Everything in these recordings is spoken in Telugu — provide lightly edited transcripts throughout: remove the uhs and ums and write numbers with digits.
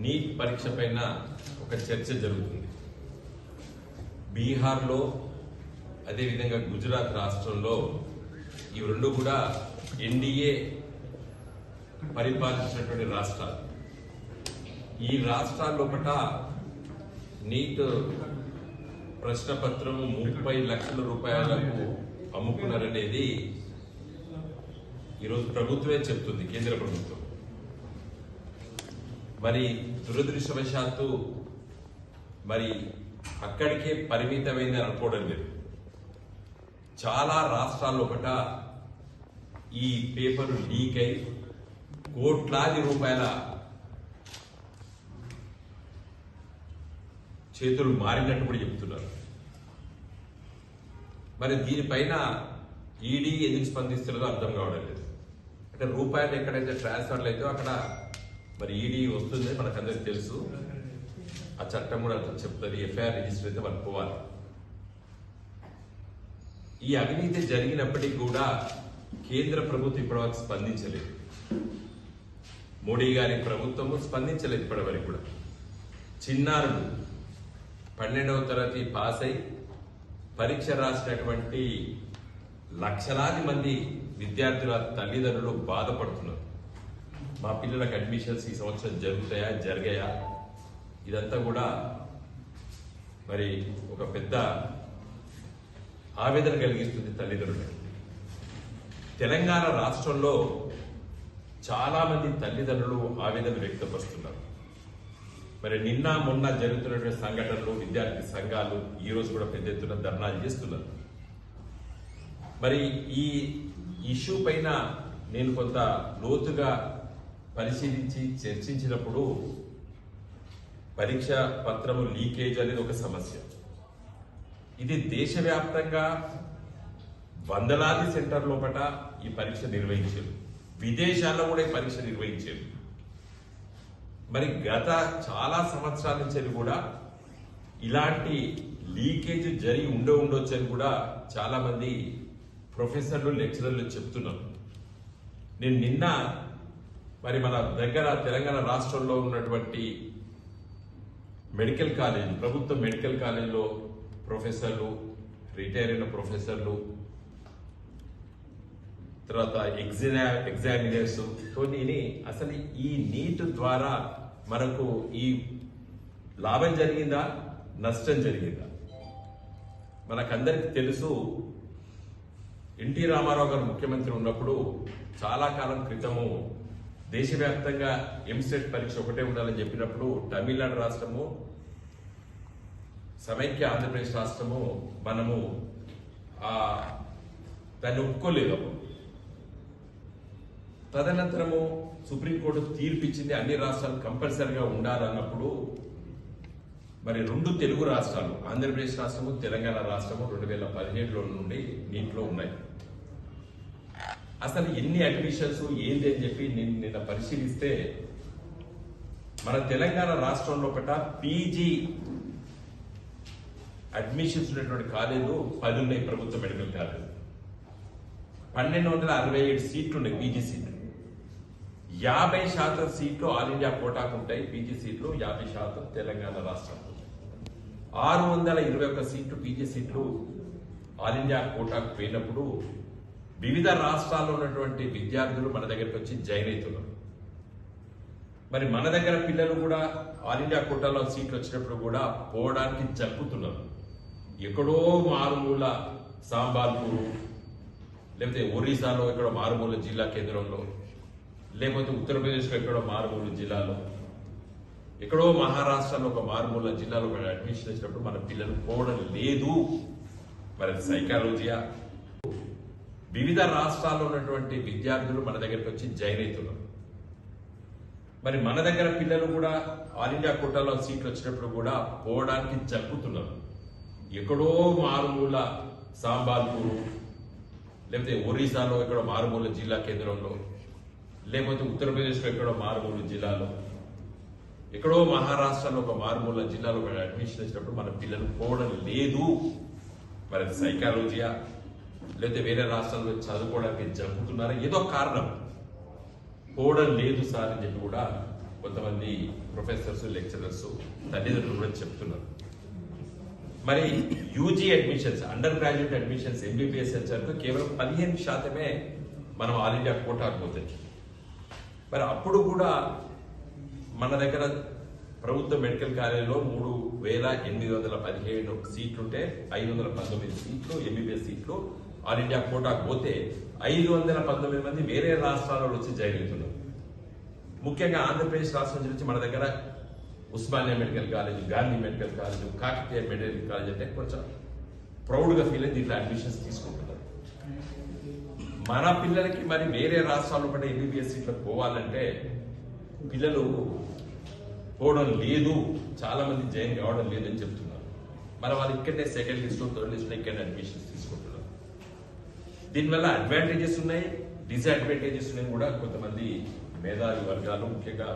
నీట్ పరీక్ష పైన ఒక చర్చ జరుగుతుంది. బీహార్లో అదేవిధంగా గుజరాత్ రాష్ట్రంలో ఈ రెండు కూడా ఎన్డీఏ పరిపాలించినటువంటి రాష్ట్రాలు. ఈ రాష్ట్రాల్లో ఒకట నీట్ ప్రశ్నపత్రం 30 లక్షల రూపాయలకు అమ్ముకున్నారనేది ఈరోజు ప్రభుత్వమే చెప్తుంది, కేంద్ర ప్రభుత్వం. మరి దురదృష్టవశాత్తు మరి అక్కడికే పరిమితమైందని అనుకోవడం లేదు. చాలా రాష్ట్రాల్లో ఒకట ఈ పేపర్ లీక్ అయి కోట్లాది రూపాయల చేతులు మారినట్టు కూడా చెప్తున్నారు. మరి దీనిపైన ఈడీ ఎందుకు స్పందిస్తున్నదో అర్థం కావడం లేదు. అంటే రూపాయలు ఎక్కడైతే ట్రాన్స్ఫర్లు అయితే అక్కడ మరి ఈడీ వస్తుంది, మనకు అందరికి తెలుసు. ఆ చట్టం కూడా చెప్తుంది, ఎఫ్ఐఆర్ రిజిస్టర్ అయితే వాళ్ళు పోవాలి. ఈ అవినీతి జరిగినప్పటికీ కూడా కేంద్ర ప్రభుత్వం ఇప్పటివరకు స్పందించలేదు. మోడీ గారి ప్రభుత్వము స్పందించలేదు ఇప్పటివరకు కూడా. చిన్నారులు 12వ తరగతి పాస్ అయి పరీక్ష రాసినటువంటి లక్షలాది మంది విద్యార్థుల తల్లిదండ్రులు బాధపడుతున్నారు. మా పిల్లలకు అడ్మిషన్స్ ఈ సంవత్సరం జరుగుతాయా, జరిగాయా? ఇదంతా కూడా మరి ఒక పెద్ద ఆవేదన కలిగిస్తుంది తల్లిదండ్రులకు. తెలంగాణ రాష్ట్రంలో చాలా మంది తల్లిదండ్రులు ఆవేదన వ్యక్తపరుస్తున్నారు. మరి నిన్న మొన్న జరుగుతున్నటువంటి సంఘటనలు, విద్యార్థి సంఘాలు ఈ రోజు కూడా పెద్ద ఎత్తున ధర్నాలు చేస్తున్నారు. మరి ఈ ఇష్యూ పైన నేను కొంత లోతుగా పరిశీలించి చర్చించినప్పుడు పరీక్ష పత్రము లీకేజ్ అనేది ఒక సమస్య. ఇది దేశవ్యాప్తంగా వందలాది సెంటర్ లోపల ఈ పరీక్ష నిర్వహించారు. విదేశాల్లో కూడా ఈ పరీక్ష నిర్వహించారు. మరి గత చాలా సంవత్సరాల నుంచి కూడా ఇలాంటి లీకేజ్ జరిగి ఉండొచ్చు అని కూడా చాలా మంది ప్రొఫెసర్లు, లెక్చరర్లు చెప్తున్నారు. నేను నిన్న మరి మన దగ్గర తెలంగాణ రాష్ట్రంలో ఉన్నటువంటి మెడికల్ కాలేజ్, ప్రభుత్వ మెడికల్ కాలేజీలో ప్రొఫెసర్లు, రిటైర్ అయిన ప్రొఫెసర్లు, తర్వాత ఎగ్జామినర్స్ తోని అసలు ఈ నీట్ ద్వారా మనకు ఈ లాభం జరిగిందా, నష్టం జరిగిందా? మనకందరికి తెలుసు, ఎన్టీ రామారావు గారు ముఖ్యమంత్రి ఉన్నప్పుడు చాలా కాలం క్రితము దేశవ్యాప్తంగా ఎంసెట్ పరీక్ష ఒకటే ఉండాలని చెప్పినప్పుడు తమిళనాడు రాష్ట్రము, సమైక్య ఆంధ్రప్రదేశ్ రాష్ట్రము మనము దాన్ని ఒప్పుకోలేదు. తదనంతరము సుప్రీంకోర్టు తీర్పిచ్చింది, అన్ని రాష్ట్రాలు కంపల్సరిగా ఉండాలన్నప్పుడు మరి రెండు తెలుగు రాష్ట్రాలు, ఆంధ్రప్రదేశ్ రాష్ట్రము, తెలంగాణ రాష్ట్రము 2017లో నుండి నీటిలో ఉన్నాయి. అసలు ఎన్ని అడ్మిషన్స్ ఏంటి అని చెప్పి నిన్న పరిశీలిస్తే మన తెలంగాణ రాష్ట్రంలో ఒకట పీజీ అడ్మిషన్స్ ఉన్నటువంటి కాలేజీలు 10 ఉన్నాయి. ప్రభుత్వ మెడికల్ కాలేజ్ 1267 సీట్లు ఉన్నాయి పీజీ సీట్లు. 50% సీట్లు ఆల్ ఇండియా కోటాకు ఉంటాయి పీజీ సీట్లు, 50% తెలంగాణ రాష్ట్రం. 621 సీట్లు పీజీ సీట్లు ఆల్ ఇండియా కోటాకు పోయినప్పుడు వివిధ రాష్ట్రాల్లో ఉన్నటువంటి విద్యార్థులు మన దగ్గరికి వచ్చి జాయిన్ అవుతున్నారు. మరి మన దగ్గర పిల్లలు కూడా ఆల్ ఇండియా కోటాలో సీట్లు వచ్చినప్పుడు కూడా పోవడానికి జరుపుతున్నారు. ఎక్కడో మారుమూల సాంబాల్పూరు, లేకపోతే ఒరిస్సాలో ఎక్కడో మారుమూల జిల్లా కేంద్రంలో, లేకపోతే ఉత్తరప్రదేశ్లో ఎక్కడో మారుమూల జిల్లాలో, ఎక్కడో మహారాష్ట్రలో ఒక మారుమూల జిల్లాలో అడ్మిషన్ వచ్చినప్పుడు మన పిల్లలు పోవడం లేదు. మరి సైకాలజీయా? వివిధ రాష్ట్రాల్లో ఉన్నటువంటి విద్యార్థులు మన దగ్గరికి వచ్చి జాయిన్ అవుతున్నారు. మరి మన దగ్గర పిల్లలు కూడా ఆల్ ఇండియా కోటాలో సీట్లు వచ్చినప్పుడు కూడా పోవడానికి జరుపుతున్నారు. ఎక్కడో మారుమూల సాంబాల్పూరు, లేకపోతే ఒరిస్సాలో ఎక్కడో మారుమూల జిల్లా కేంద్రంలో, లేకపోతే ఉత్తరప్రదేశ్లో ఎక్కడో మారుమూల జిల్లాలో, ఎక్కడో మహారాష్ట్రలో ఒక మారుమూల జిల్లాలో అడ్మిషన్ వచ్చినప్పుడు మన పిల్లలు పోవడం లేదు. మరి సైకాలజీయా? లేకపోతే వేరే రాష్ట్రాల్లో చదువుకోవడానికి జరుపుతున్నారా? ఏదో కారణం పోవడం లేదు సార్ అని చెప్పి కూడా కొంతమంది ప్రొఫెసర్స్, లెక్చరర్స్, తల్లిదండ్రులు కూడా చెప్తున్నారు. మరి UG admissions, under graduate admissions MBBS వచ్చారు కేవలం 15% మనం ఆల్ ఇండియా కోటాకు పోతుంది. మరి అప్పుడు కూడా మన దగ్గర ప్రభుత్వ మెడికల్ కాలేజీలో 3,817 సీట్లుంటే 519 సీట్లు ఎంబీబీఎస్ సీట్లు ఆల్ ఇండియా కోటాకు పోతే 519 మంది వేరే రాష్ట్రాలలో వచ్చి జాయిన్ అవుతున్నారు. ముఖ్యంగా ఆంధ్రప్రదేశ్ రాష్ట్రం నుంచి మన దగ్గర Osmania medical college, Gandhi medical college, Kakatiya medical college అంటే కొంచెం ప్రౌడ్గా ఫీల్ అయ్యి దీంట్లో అడ్మిషన్స్ తీసుకుంటున్నారు. మన పిల్లలకి మరి వేరే రాష్ట్రాల్లో పడే ఎంబీబీఎస్ సీట్లకు పోవాలంటే పిల్లలు పోవడం లేదు, చాలా మంది జాయిన్ కావడం లేదని చెప్తున్నారు. మరి వాళ్ళు ఇక్కడనే సెకండ్ లిస్ట్, థర్డ్ లిస్ట్లో ఇక్కడనే అడ్మిషన్స్ తీసుకుంటున్నారు. దీనివల్ల అడ్వాంటేజెస్ ఉన్నాయి, డిసడ్వాంటేజెస్ ఉన్నాయి కూడా కొంతమంది మేధావి వర్గాలు, ముఖ్యంగా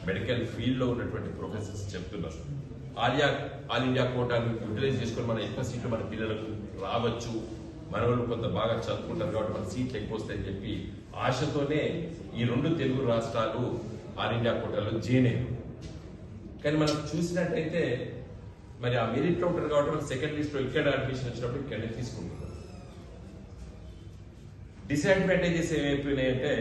మెడికల్ ఫీల్డ్లో ఉన్నటువంటి ప్రొఫెసర్స్ చెప్తున్నారు. ఆల్ ఇండియా కోటాను యూటిలైజ్ చేసుకొని మన ఎక్కువ సీట్లు మన పిల్లలకు రావచ్చు, మన వాళ్ళు కొంత బాగా చదువుకుంటారు కాబట్టి మన సీట్లు ఎక్కువ వస్తాయని చెప్పి ఆశతోనే ఈ 2 తెలుగు రాష్ట్రాలు ఆల్ ఇండియా కోటాలో జాయిన్ అయ్యారు. కానీ మనం చూసినట్టయితే మరి ఆ మెరిట్లో ఉంటారు కాబట్టి మనం సెకండ్ లిస్ట్లో ఇక్కడ అడ్మిషన్ వచ్చినప్పుడు ఇక్కడనే తీసుకుంటున్నారు. డిసడ్వాంటేజెస్ ఏమైపోయినాయంటే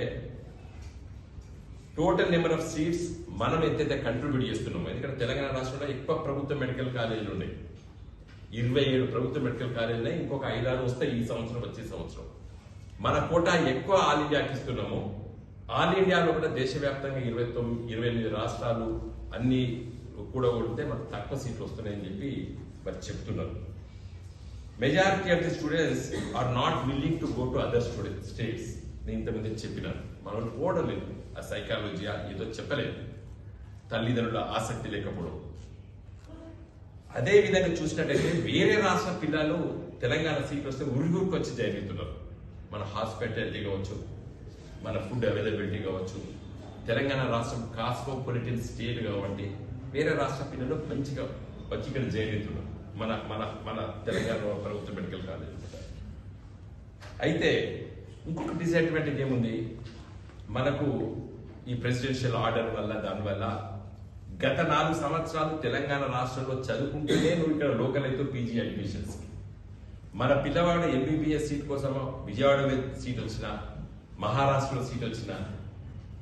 టోటల్ నెంబర్ ఆఫ్ సీట్స్ మనం ఎంతైతే కంట్రిబ్యూట్ చేస్తున్నామో, ఎందుకంటే తెలంగాణ రాష్ట్రంలో ఎక్కువ ప్రభుత్వ మెడికల్ కాలేజీలు ఉన్నాయి, 27 ప్రభుత్వ మెడికల్ కాలేజీలు ఉన్నాయి. ఇంకొక 5-6 వస్తాయి ఈ సంవత్సరం, వచ్చే సంవత్సరం. మన కోటా ఎక్కువ ఆల్ ఇండియాకి ఇస్తున్నాము. ఆల్ ఇండియాలో కూడా దేశవ్యాప్తంగా 28 రాష్ట్రాలు అన్ని కూడా ఉంటే మనకు తక్కువ సీట్లు వస్తున్నాయని చెప్పి మరి చెప్తున్నారు. Majority of the students are not willing to go to other states. నేను ఇంతమంది చెప్పినాను, మనం పోవడం లేదు. ఆ సైకాలజీ ఏదో చెప్పలేదు, తల్లిదండ్రుల ఆసక్తి లేకపోవడం. అదే విధంగా చూసినట్టయితే వేరే రాష్ట్ర పిల్లలు తెలంగాణ సీట్లు వస్తే ఉరుగురికి వచ్చి జాయిన్ అవుతున్నారు. మన హాస్పిటాలిటీ కావచ్చు, మన ఫుడ్ అవైలబిలిటీ కావచ్చు, తెలంగాణ రాష్ట్రం కాస్మోపాలిటన్ స్టేట్ కాబట్టి వేరే రాష్ట్ర పిల్లలు మంచిగా వచ్చి ఇక్కడ జాయిన్ అవుతున్నారు మన మన మన తెలంగాణ ప్రభుత్వ మెడికల్ కాలేజ్. అయితే ఇంకొక డిసడ్వాంటేజ్ ఏముంది, మనకు ఈ ప్రెసిడెన్షియల్ ఆర్డర్ వల్ల దానివల్ల గత 4 సంవత్సరాలు తెలంగాణ రాష్ట్రంలో చదువుకుంటేనే నువ్వు ఇక్కడ లోకల్ అయితే పీజీ అడ్మిషన్స్, మన పిల్లవాడు ఎంబీబీఎస్ సీట్ కోసం విజయవాడలో సీట్ వచ్చినా, మహారాష్ట్రలో సీట్ వచ్చినా,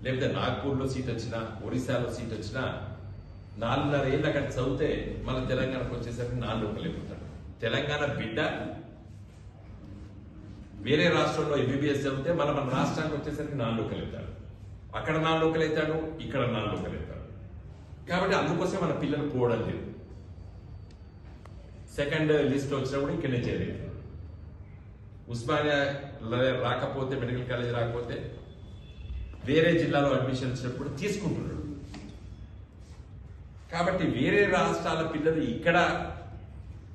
లేకపోతే నాగ్పూర్లో సీట్ వచ్చినా, ఒడిశాలో సీట్ వచ్చినా 4.5 ఏళ్ళు అక్కడ చదివితే మన తెలంగాణకు వచ్చేసరికి 4 లోకల్ అయిపోతాడు. తెలంగాణ బిడ్డ వేరే రాష్ట్రంలో ఎంబీబీఎస్ చదివితే మన రాష్ట్రానికి వచ్చేసరికి 4 లోకల్ అవుతాడు. అక్కడ 4 లోకల్ అవుతాడు, ఇక్కడ 4 లోకల్ అవుతాడు. కాబట్టి అందుకోసం మన పిల్లలు పోవడం లేదు. సెకండ్ లిస్ట్ వచ్చినప్పుడు ఇక్కడనే చేరేది. ఉస్మానియా రాకపోతే, మెడికల్ కాలేజ్ రాకపోతే వేరే జిల్లాలో అడ్మిషన్ వచ్చినప్పుడు తీసుకుంటున్నాడు. కాబట్టి వేరే రాష్ట్రాల పిల్లలు ఇక్కడ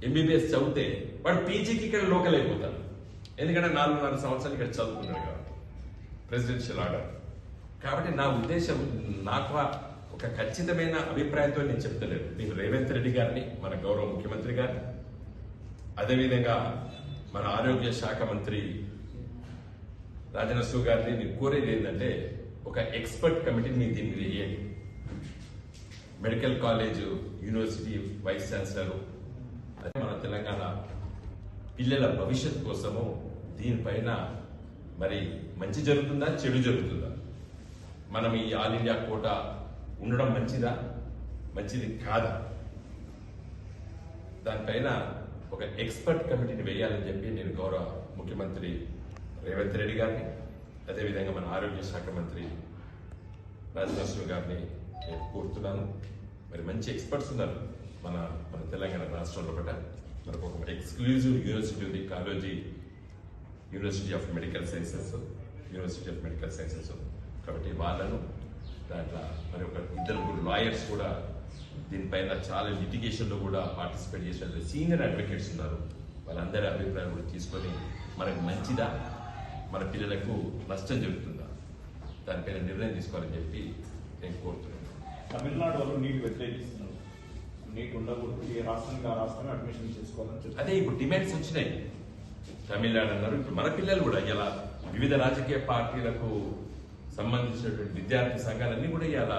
ఎంబీబీఎస్ చదివితే వాడు పీజీకి ఇక్కడ లోకల్ అయిపోతాడు. ఎందుకంటే 4.5 సంవత్సరాలు ఇక్కడ చదువుకున్నాడు కాబట్టి ప్రెసిడెన్షియల్ ఆర్డర్. కాబట్టి నా ఉద్దేశం, నాకు ఒక ఖచ్చితమైన అభిప్రాయంతో నేను చెప్తలేదు. నేను రేవంత్ రెడ్డి గారిని, మన గౌరవ ముఖ్యమంత్రి గారిని, అదేవిధంగా మన ఆరోగ్య శాఖ మంత్రి రాజనరసింహ గారిని నేను కోరేది ఏంటంటే ఒక ఎక్స్పర్ట్ కమిటీని మీరు దీని మీద వేయండి. Medical college, university vice chancellor, అదే మన తెలంగాణ పిల్లల భవిష్యత్ కోసము దీనిపైన మరి మంచి జరుగుతుందా, చెడు జరుగుతుందా, మనం ఈ ఆల్ ఇండియా కోటా ఉండడం మంచిదా, మంచిది కాదా, దానిపైన ఒక ఎక్స్పర్ట్ కమిటీని వేయాలని చెప్పి నేను గౌరవ ముఖ్యమంత్రి రేవంత్ రెడ్డి గారిని, అదేవిధంగా మన ఆరోగ్య శాఖ మంత్రి రాజనరసింహ గారిని నేను కోరుతున్నాను. మరి మంచి ఎక్స్పర్ట్స్ ఉన్నారు మన మన తెలంగాణ రాష్ట్రంలో కూడా. మనకు ఒక ఎక్స్క్లూజివ్ యూనివర్సిటీ ఉంది, Kaloji university of medical sciences, university of medical sciences. కాబట్టి వాళ్ళను దాంట్లో మరి ఒక 2 లాయర్స్ కూడా దీనిపైన చాలా లిటిగేషన్లో కూడా పార్టిసిపేట్ చేసిన సీనియర్ అడ్వకేట్స్ ఉన్నారు. వాళ్ళందరి అభిప్రాయం కూడా తీసుకొని మనకు మంచిదా, మన పిల్లలకు నష్టం జరుగుతుందా, దానిపైన నిర్ణయం తీసుకోవాలని చెప్పి నేను కోరుతున్నాను. తమిళనాడు వాళ్ళు నీట్ వ్యతిరేకిస్తున్నారు, నీట్ ఉండకూడదు, ఏ రాష్ట్రానికి ఆ రాష్ట్రాన్ని అడ్మిషన్ చేసుకోవాలని చెప్పి అదే ఇప్పుడు డిమాండ్స్ వచ్చినాయి. తమిళనాడు అన్నారు, ఇప్పుడు మన పిల్లలు కూడా ఇలా వివిధ రాజకీయ పార్టీలకు సంబంధించినటువంటి విద్యార్థి సంఘాలన్నీ కూడా ఇలా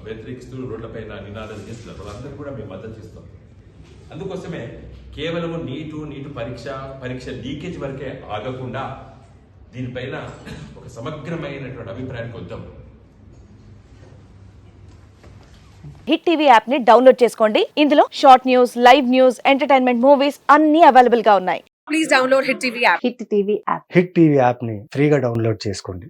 వ్యతిరేకిస్తూ రోడ్లపైన నినాదాలు చేస్తున్నారు. వాళ్ళందరూ కూడా మేము మద్దతు ఇస్తాం. అందుకోసమే కేవలము నీటు పరీక్ష లీకేజ్ వరకే ఆగకుండా దీనిపైన ఒక సమగ్రమైనటువంటి అభిప్రాయానికి వద్దాం. హిట్ టీవీ యాప్ ని డౌన్లోడ్ చేసుకోండి. ఇందులో short news, live news, entertainment movies అన్ని అవైలబుల్ గా ఉన్నాయి. Please download Hit TV app. Hit TV app. Hit TV యాప్ని ఫ్రీగా డౌన్లోడ్ చేసుకోండి.